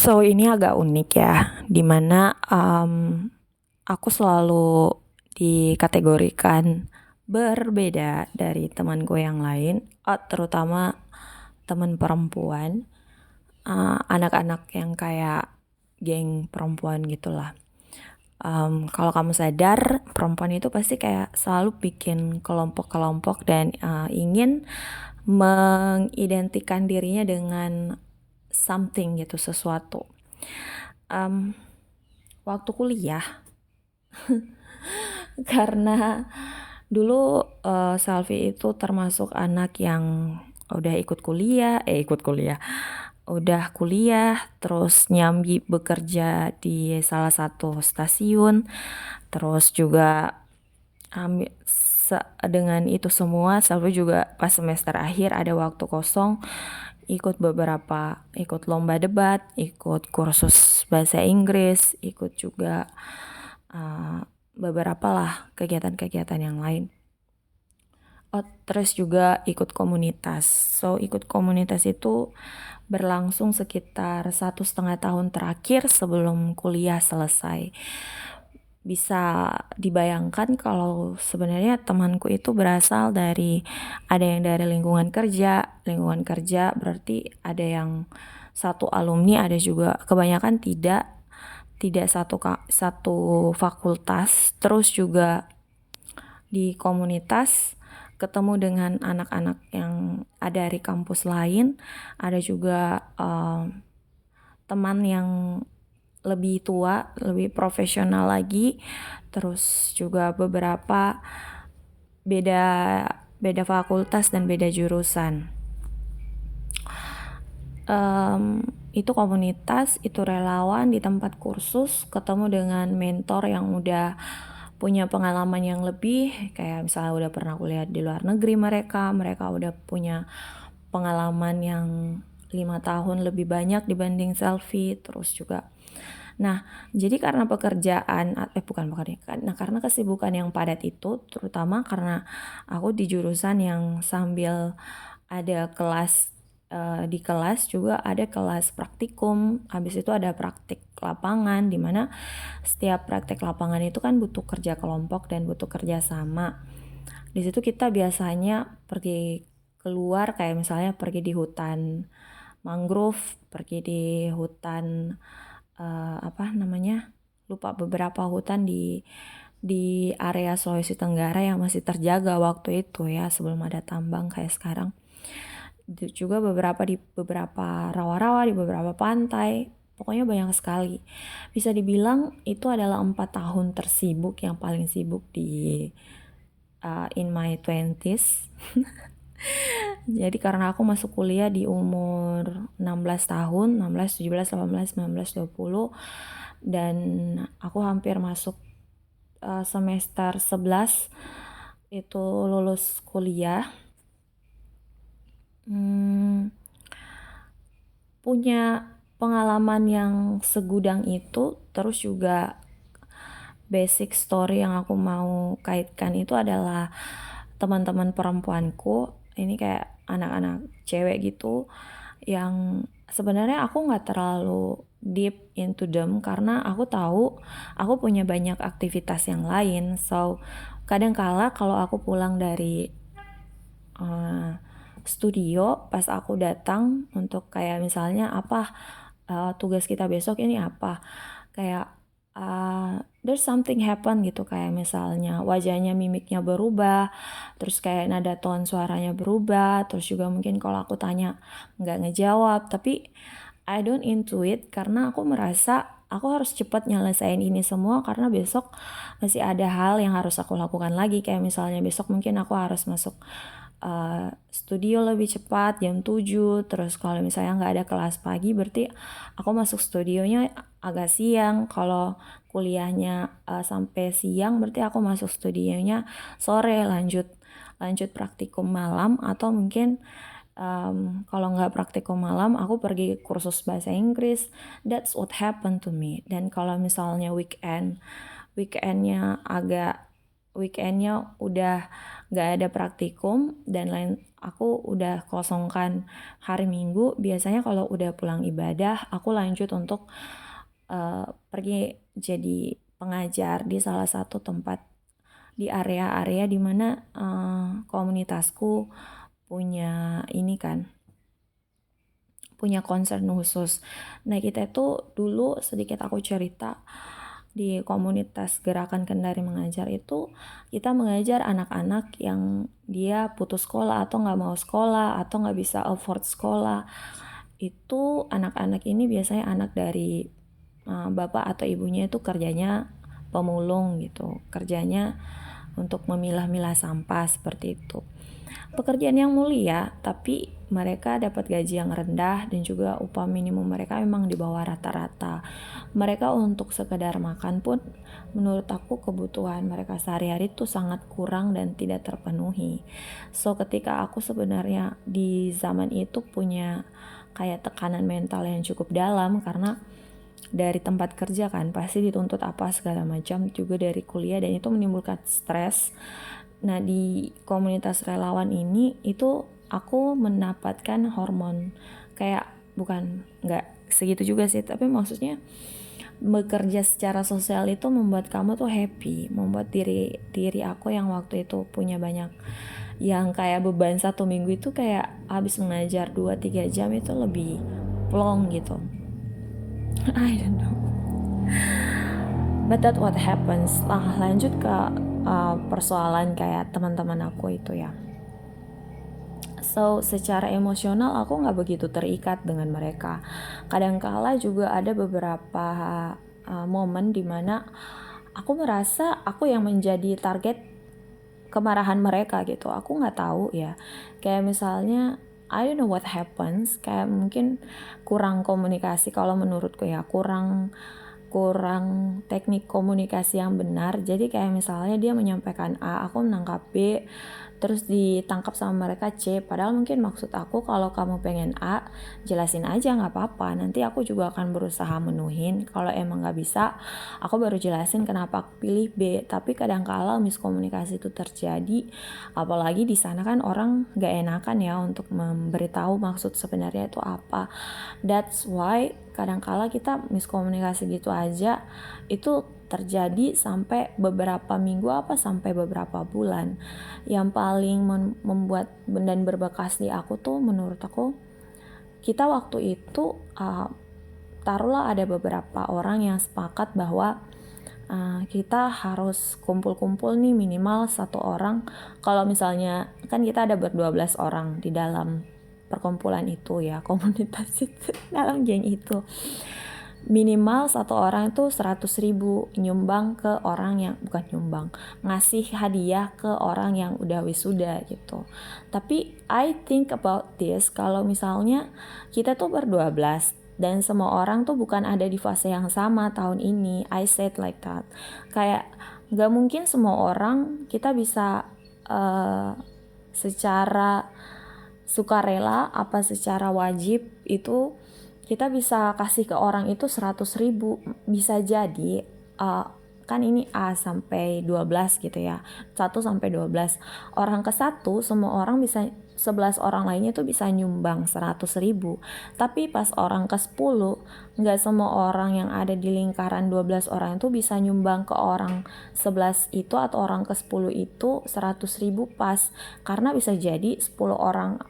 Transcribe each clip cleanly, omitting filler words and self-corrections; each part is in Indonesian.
So ini agak unik ya, dimana aku selalu dikategorikan berbeda dari teman gue yang lain, terutama teman perempuan, anak-anak yang kayak geng perempuan gitulah. Kalau kamu sadar, perempuan itu pasti kayak selalu bikin kelompok-kelompok dan ingin mengidentikan dirinya dengan something gitu, sesuatu. Waktu kuliah, karena dulu Selvi itu termasuk anak yang udah kuliah, terus nyambi bekerja di salah satu stasiun, terus juga dengan itu semua Selvi juga pas semester akhir ada waktu kosong, ikut lomba debat, ikut kursus bahasa Inggris, ikut juga beberapa lah kegiatan-kegiatan yang lain. Terus juga ikut komunitas. So ikut komunitas itu berlangsung sekitar 1,5 tahun terakhir sebelum kuliah selesai. Bisa dibayangkan kalau sebenarnya temanku itu berasal dari, ada yang dari lingkungan kerja berarti ada yang satu alumni, ada juga kebanyakan tidak satu fakultas. Terus juga di komunitas ketemu dengan anak-anak yang ada dari kampus lain, ada juga teman yang lebih tua, lebih profesional lagi, terus juga beberapa beda fakultas dan beda jurusan. Itu komunitas, itu relawan di tempat kursus, ketemu dengan mentor yang udah punya pengalaman yang lebih, kayak misalnya udah pernah kuliah di luar negeri, mereka udah punya pengalaman yang 5 tahun lebih banyak dibanding Selvi. Terus juga jadi karena karena kesibukan yang padat itu, terutama karena aku di jurusan yang sambil ada kelas, di kelas juga ada kelas praktikum, habis itu ada praktik lapangan, dimana setiap praktik lapangan itu kan butuh kerja kelompok dan butuh kerja sama. Di situ kita biasanya pergi keluar, kayak misalnya pergi di hutan mangrove, pergi di hutan lupa beberapa hutan di area Sulawesi Tenggara yang masih terjaga waktu itu ya, sebelum ada tambang kayak sekarang. Juga di beberapa rawa-rawa, di beberapa pantai, pokoknya banyak sekali. Bisa dibilang itu adalah 4 tahun tersibuk, yang paling sibuk di in my 20s. Jadi karena aku masuk kuliah di umur 16 tahun, 16, 17, 18, 19, 20, dan aku hampir masuk semester 11 itu lulus kuliah. Punya pengalaman yang segudang itu. Terus juga basic story yang aku mau kaitkan itu adalah teman-teman perempuanku. Ini kayak anak-anak cewek gitu yang sebenarnya aku nggak terlalu deep into them, karena aku tahu aku punya banyak aktivitas yang lain. So kadangkala kalau aku pulang dari studio, pas aku datang untuk kayak misalnya tugas kita besok ini apa, kayak there's something happen gitu, kayak misalnya wajahnya, mimiknya berubah, terus kayak nada tone suaranya berubah, terus juga mungkin kalau aku tanya nggak ngejawab, tapi I don't into it karena aku merasa aku harus cepat nyelesain ini semua karena besok masih ada hal yang harus aku lakukan lagi. Kayak misalnya besok mungkin aku harus masuk studio lebih cepat jam 7. Terus kalau misalnya nggak ada kelas pagi berarti aku masuk studionya agak siang. Kalau kuliahnya sampai siang berarti aku masuk studionya sore, lanjut praktikum malam, atau mungkin kalau nggak praktikum malam aku pergi kursus bahasa Inggris. That's what happened to me. Dan kalau misalnya weekendnya udah nggak ada praktikum dan aku udah kosongkan hari Minggu, biasanya kalau udah pulang ibadah aku lanjut untuk pergi jadi pengajar di salah satu tempat di area-area dimana komunitasku punya ini kan, punya concern khusus. Nah kita itu dulu sedikit aku cerita, di komunitas gerakan Kendari Mengajar itu kita mengajar anak-anak yang dia putus sekolah atau nggak mau sekolah atau nggak bisa afford sekolah. Itu anak-anak ini biasanya anak dari bapak atau ibunya itu kerjanya pemulung gitu, kerjanya untuk memilah-milah sampah seperti itu. Pekerjaan yang mulia, tapi mereka dapat gaji yang rendah dan juga upah minimum mereka memang di bawah rata-rata. Mereka untuk sekedar makan pun menurut aku kebutuhan mereka sehari-hari itu sangat kurang dan tidak terpenuhi. So ketika aku sebenarnya di zaman itu punya kayak tekanan mental yang cukup dalam karena dari tempat kerja kan pasti dituntut apa segala macam, juga dari kuliah, dan itu menimbulkan stres. Nah di komunitas relawan ini itu aku mendapatkan hormon kayak, bukan nggak segitu juga sih, tapi maksudnya bekerja secara sosial itu membuat kamu tuh happy, membuat diri aku yang waktu itu punya banyak yang kayak beban 1 minggu itu kayak habis mengajar 2-3 jam itu lebih plong gitu. I don't know, but that what happens. Lanjut ke persoalan kayak teman-teman aku itu ya. So secara emosional aku nggak begitu terikat dengan mereka. Kadangkala juga ada beberapa momen dimana aku merasa aku yang menjadi target kemarahan mereka gitu. Aku nggak tahu ya. Kayak misalnya I don't know what happens, kayak mungkin kurang komunikasi kalau menurutku ya, kurang teknik komunikasi yang benar. Jadi kayak misalnya dia menyampaikan A, aku menangkap B, terus ditangkap sama mereka C, padahal mungkin maksud aku kalau kamu pengen A, jelasin aja, nggak apa-apa, nanti aku juga akan berusaha menuhin. Kalau emang nggak bisa, aku baru jelasin kenapa aku pilih B. Tapi kadang-kala miskomunikasi itu terjadi, apalagi di sana kan orang nggak enakan ya untuk memberitahu maksud sebenarnya itu apa. That's why kadang-kala kita miskomunikasi gitu aja itu terjadi sampai beberapa minggu sampai beberapa bulan. Yang paling membuat dan berbekas di aku tuh menurut aku, kita waktu itu taruhlah ada beberapa orang yang sepakat bahwa kita harus kumpul-kumpul nih minimal 1 orang. Kalau misalnya kan kita ada 12 orang di dalam perkumpulan itu ya, komunitas itu, dalam geng itu, minimal 1 orang itu 100.000 nyumbang ke orang yang, bukan nyumbang, ngasih hadiah ke orang yang udah wisuda gitu. Tapi I think about this, kalau misalnya kita tuh ber-12 dan semua orang tuh bukan ada di fase yang sama tahun ini, I said like that, kayak gak mungkin semua orang kita bisa secara sukarela apa secara wajib itu kita bisa kasih ke orang itu 100.000. Bisa jadi kan ini A sampai 12 gitu ya, 1 sampai 12 orang ke 1, semua orang bisa 11 orang lainnya tuh bisa nyumbang 100.000. Tapi pas orang ke 10, nggak semua orang yang ada di lingkaran 12 orang itu bisa nyumbang ke orang 11 itu atau orang ke 10 itu 100.000 pas, karena bisa jadi 10 orang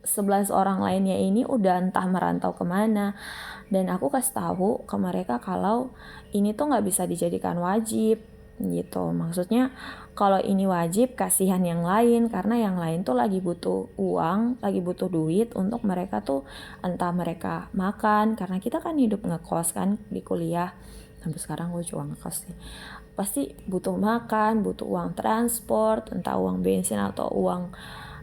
11 orang lainnya ini udah entah merantau kemana. Dan aku kasih tahu ke mereka kalau ini tuh nggak bisa dijadikan wajib gitu. Maksudnya kalau ini wajib, kasihan yang lain, karena yang lain tuh lagi butuh uang, lagi butuh duit untuk mereka tuh entah mereka makan, karena kita kan hidup ngekos kan di kuliah, sampai sekarang gue juga ngekos sih, pasti butuh makan, butuh uang transport, entah uang bensin atau uang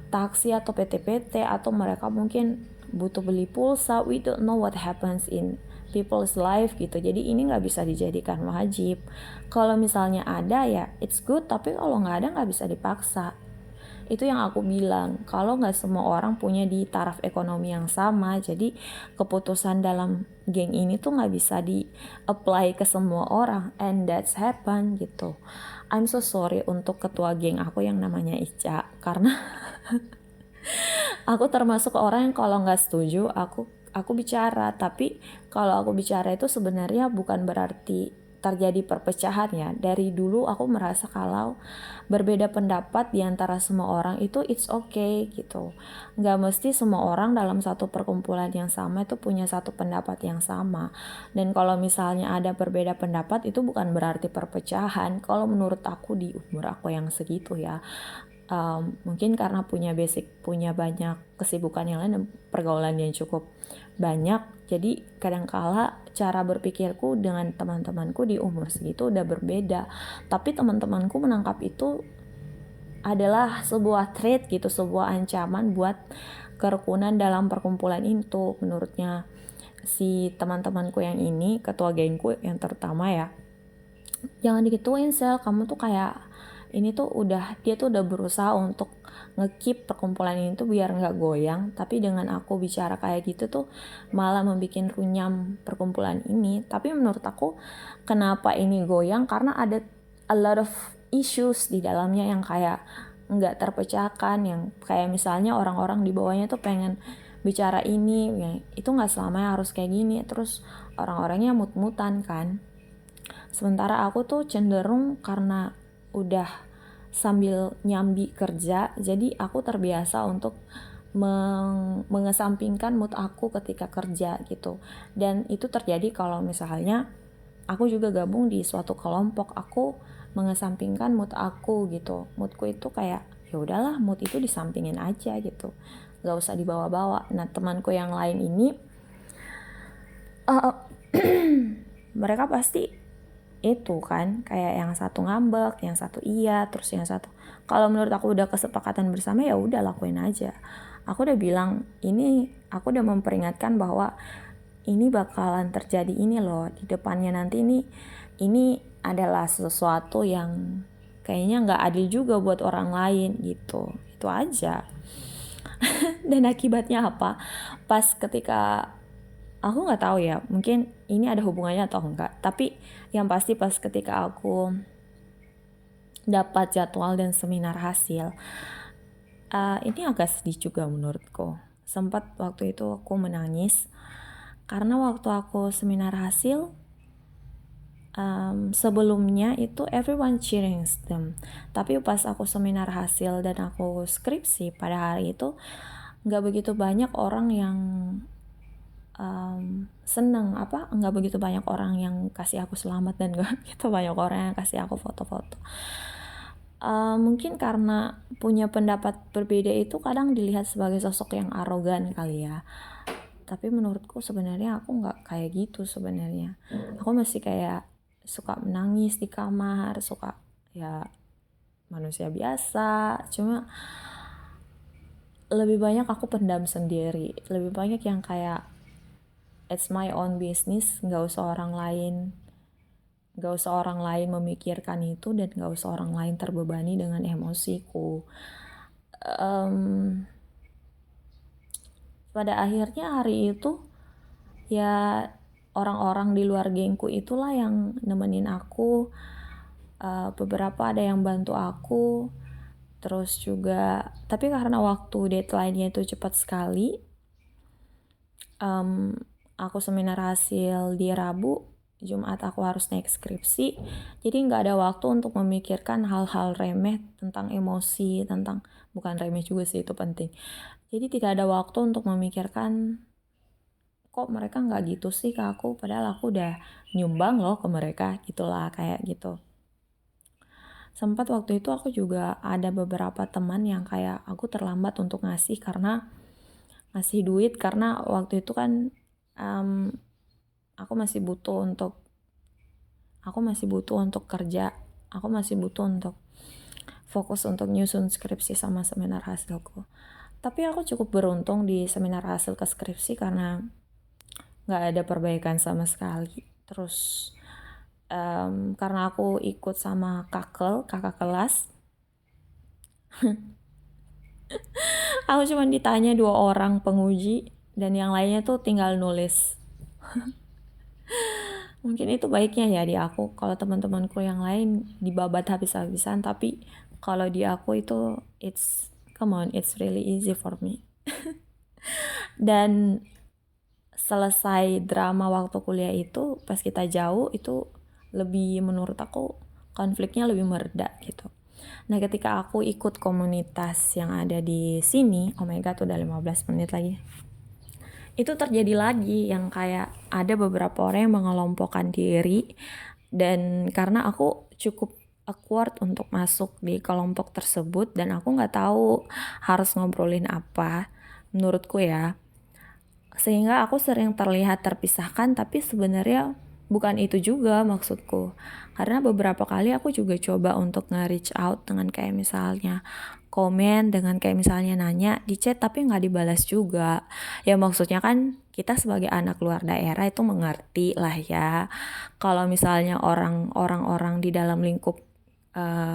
taksi atau PT-PT, atau mereka mungkin butuh beli pulsa. We don't know what happens in people's life gitu. Jadi ini nggak bisa dijadikan wajib. Kalau misalnya ada ya it's good, tapi kalau nggak ada nggak bisa dipaksa. Itu yang aku bilang, kalau nggak semua orang punya di taraf ekonomi yang sama, jadi keputusan dalam geng ini tuh nggak bisa di apply ke semua orang, and that's happen gitu. I'm so sorry untuk ketua geng aku yang namanya Ica, karena Aku termasuk orang yang kalau nggak setuju aku bicara, tapi kalau aku bicara itu sebenarnya bukan berarti terjadi perpecahan ya. Dari dulu aku merasa kalau berbeda pendapat di antara semua orang itu it's okay gitu. Nggak mesti semua orang dalam satu perkumpulan yang sama itu punya satu pendapat yang sama. Dan kalau misalnya ada berbeda pendapat itu bukan berarti perpecahan. Kalau menurut aku di umur aku yang segitu ya, mungkin karena punya banyak kesibukan yang lain dan pergaulan yang cukup banyak, jadi kadangkala cara berpikirku dengan teman-temanku di umur segitu udah berbeda, tapi teman-temanku menangkap itu adalah sebuah threat gitu, sebuah ancaman buat kerukunan dalam perkumpulan itu. Menurutnya si teman-temanku yang ini, ketua gengku yang terutama ya, jangan digituin Sel, kamu tuh kayak ini tuh dia tuh udah berusaha untuk ngekip perkumpulan ini tuh biar nggak goyang, tapi dengan aku bicara kayak gitu tuh malah membuat runyam perkumpulan ini. Tapi menurut aku kenapa ini goyang, karena ada a lot of issues di dalamnya yang kayak nggak terpecahkan, yang kayak misalnya orang-orang di bawahnya tuh pengen bicara ini ya, itu nggak selamanya harus kayak gini, terus orang-orangnya mut-mutan kan. Sementara aku tuh cenderung karena udah sambil nyambi kerja, jadi aku terbiasa untuk mengesampingkan mood aku ketika kerja gitu. Dan itu terjadi kalau misalnya aku juga gabung di suatu kelompok, aku mengesampingkan mood aku gitu. Moodku itu kayak ya udahlah, mood itu disampingin aja gitu, nggak usah dibawa-bawa. Nah temanku yang lain ini uh, mereka pasti itu kan kayak yang satu ngambek, yang satu iya, terus yang satu, kalau menurut aku udah kesepakatan bersama ya udah lakuin aja. Aku udah bilang ini, aku udah memperingatkan bahwa ini bakalan terjadi ini loh di depannya nanti, ini adalah sesuatu yang kayaknya nggak adil juga buat orang lain gitu, itu aja. Dan akibatnya apa, pas ketika aku nggak tahu ya, mungkin ini ada hubungannya atau enggak, tapi yang pasti pas ketika aku dapat jadwal dan seminar hasil, ini agak sedih juga menurutku. Sempat waktu itu aku menangis karena waktu aku seminar hasil, sebelumnya itu everyone cheering them, tapi pas aku seminar hasil dan aku skripsi pada hari itu nggak begitu banyak orang yang seneng, nggak begitu banyak orang yang kasih aku selamat dan gak begitu banyak orang yang kasih aku foto-foto. Mungkin karena punya pendapat berbeda itu kadang dilihat sebagai sosok yang arogan kali ya, tapi menurutku sebenarnya aku nggak kayak gitu. Sebenarnya aku masih kayak suka menangis di kamar, suka ya manusia biasa, cuma lebih banyak aku pendam sendiri, lebih banyak yang kayak it's my own business, gak usah orang lain memikirkan itu, dan gak usah orang lain terbebani dengan emosiku. Pada akhirnya hari itu ya orang-orang di luar gengku itulah yang nemenin aku. Beberapa ada yang bantu aku, terus juga tapi karena waktu deadline-nya itu cepat sekali, aku seminar hasil di Rabu, Jumat aku harus naik skripsi, jadi nggak ada waktu untuk memikirkan hal-hal remeh tentang emosi, bukan remeh juga sih, itu penting. Jadi tidak ada waktu untuk memikirkan kok mereka nggak gitu sih ke aku, padahal aku udah nyumbang loh ke mereka, gitulah kayak gitu. Sempat waktu itu aku juga ada beberapa teman yang kayak aku terlambat untuk ngasih duit, karena waktu itu kan aku masih butuh untuk kerja, aku masih butuh untuk fokus untuk nyusun skripsi sama seminar hasilku. Tapi aku cukup beruntung di seminar hasil ke skripsi karena nggak ada perbaikan sama sekali. Terus karena aku ikut sama kakak kelas, aku cuma ditanya 2 orang penguji dan yang lainnya tuh tinggal nulis. Mungkin itu baiknya ya di aku. Kalau teman-temanku yang lain dibabat habis-habisan, tapi kalau di aku itu it's come on, it's really easy for me. Dan selesai drama waktu kuliah itu, pas kita jauh itu lebih, menurut aku konfliknya lebih mereda gitu. Nah ketika aku ikut komunitas yang ada di sini, oh my god udah 15 menit lagi, itu terjadi lagi yang kayak ada beberapa orang yang mengelompokkan diri, dan karena aku cukup awkward untuk masuk di kelompok tersebut dan aku nggak tahu harus ngobrolin apa menurutku ya, sehingga aku sering terlihat terpisahkan, tapi sebenarnya bukan itu juga maksudku. Karena beberapa kali aku juga coba untuk nge-reach out dengan kayak misalnya komen, dengan kayak misalnya nanya di chat, tapi nggak dibalas juga. Ya maksudnya kan kita sebagai anak luar daerah itu mengerti lah ya, kalau misalnya orang-orang di dalam lingkup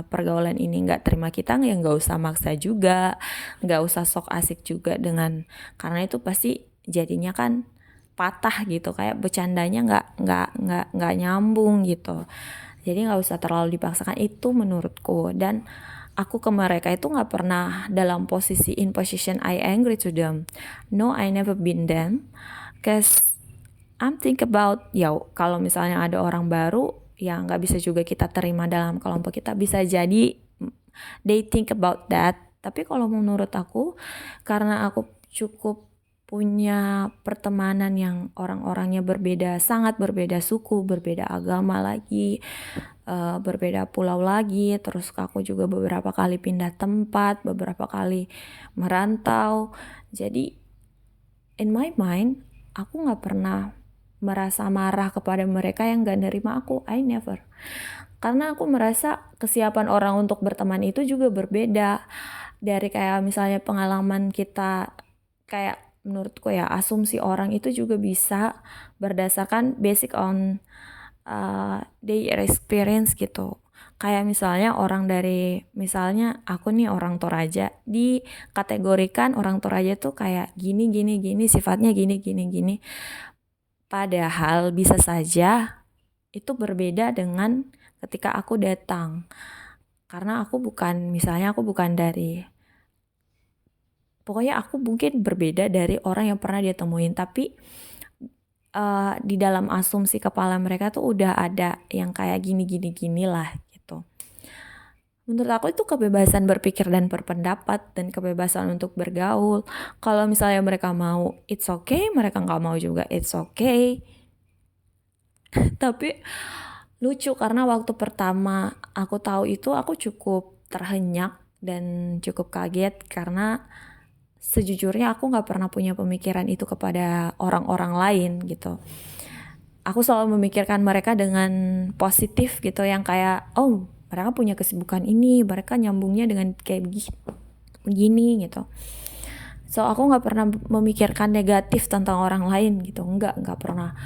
pergaulan ini nggak terima kita, ya nggak usah maksa juga, nggak usah sok asik juga karena itu pasti jadinya kan patah gitu, kayak bercandanya nggak nyambung gitu. Jadi nggak usah terlalu dipaksakan itu menurutku. Dan aku ke mereka itu nggak pernah dalam posisi in position I angry to them. No, I never been them. Cause I'm think about, ya kalau misalnya ada orang baru yang nggak bisa juga kita terima dalam kelompok kita, bisa jadi they think about that. Tapi kalau menurut aku, karena aku cukup punya pertemanan yang orang-orangnya berbeda, sangat berbeda suku, berbeda agama lagi, berbeda pulau lagi, terus aku juga beberapa kali pindah tempat, beberapa kali merantau. Jadi in my mind, aku gak pernah merasa marah kepada mereka yang gak nerima aku. I never. Karena aku merasa kesiapan orang untuk berteman itu juga berbeda. Dari kayak misalnya pengalaman kita, kayak menurutku ya, asumsi orang itu juga bisa berdasarkan basic on their experience gitu. Kayak misalnya orang dari, misalnya aku nih orang Toraja, dikategorikan orang Toraja tuh kayak gini, sifatnya gini. Padahal bisa saja itu berbeda dengan ketika aku datang. Karena aku bukan dari, pokoknya aku mungkin berbeda dari orang yang pernah dia temuin, tapi di dalam asumsi kepala mereka tuh udah ada yang kayak gini lah gitu. Menurut aku itu kebebasan berpikir dan berpendapat, dan kebebasan untuk bergaul. Kalau misalnya mereka mau, it's okay. Mereka nggak mau juga, it's okay. Tapi lucu karena waktu pertama aku tahu itu, aku cukup terhenyak dan cukup kaget, karena sejujurnya aku gak pernah punya pemikiran itu kepada orang-orang lain gitu. Aku selalu memikirkan mereka dengan positif gitu, yang kayak oh mereka punya kesibukan ini, mereka nyambungnya dengan kayak begini gitu. So aku gak pernah memikirkan negatif tentang orang lain gitu, enggak pernah.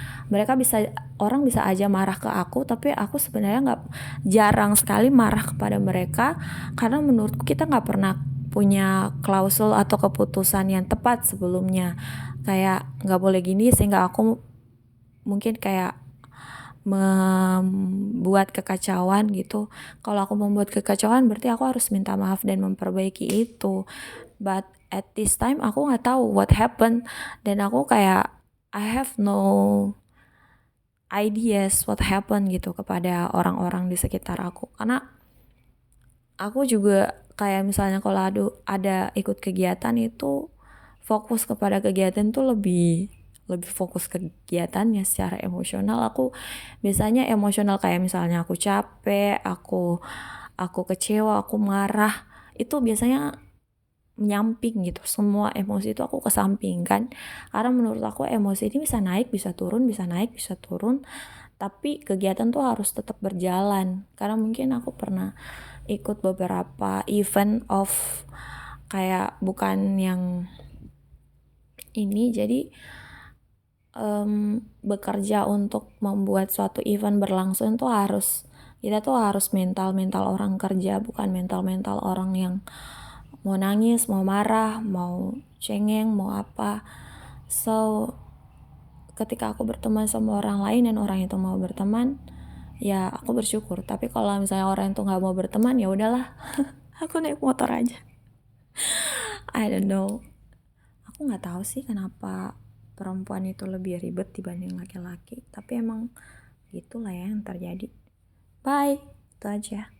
Orang bisa aja marah ke aku, tapi aku sebenarnya jarang sekali marah kepada mereka, karena menurutku kita gak pernah punya klausul atau keputusan yang tepat sebelumnya, kayak gak boleh gini, sehingga aku mungkin kayak membuat kekacauan gitu. Kalau aku membuat kekacauan, berarti aku harus minta maaf dan memperbaiki itu. But at this time aku gak tahu what happened, dan aku kayak I have no ideas what happened gitu kepada orang-orang di sekitar aku. Karena aku juga kayak misalnya kalau ada ikut kegiatan itu, fokus kepada kegiatan tuh lebih fokus kegiatannya. Secara emosional aku biasanya emosional, kayak misalnya aku capek, aku kecewa, aku marah, itu biasanya menyamping gitu. Semua emosi itu aku kesampingkan, karena menurut aku emosi ini bisa naik bisa turun, tapi kegiatan tuh harus tetap berjalan. Karena mungkin aku pernah ikut beberapa event kayak bukan yang ini, jadi bekerja untuk membuat suatu event berlangsung tuh kita tuh harus mental orang kerja, bukan mental orang yang mau nangis, mau marah, mau cengeng, mau apa. So ketika aku berteman sama orang lain dan orang itu mau berteman, ya aku bersyukur. Tapi kalau misalnya orang itu nggak mau berteman, ya udahlah, aku naik motor aja. I don't know, aku nggak tahu sih kenapa perempuan itu lebih ribet dibanding laki-laki, tapi emang gitulah ya yang terjadi. Bye, itu aja.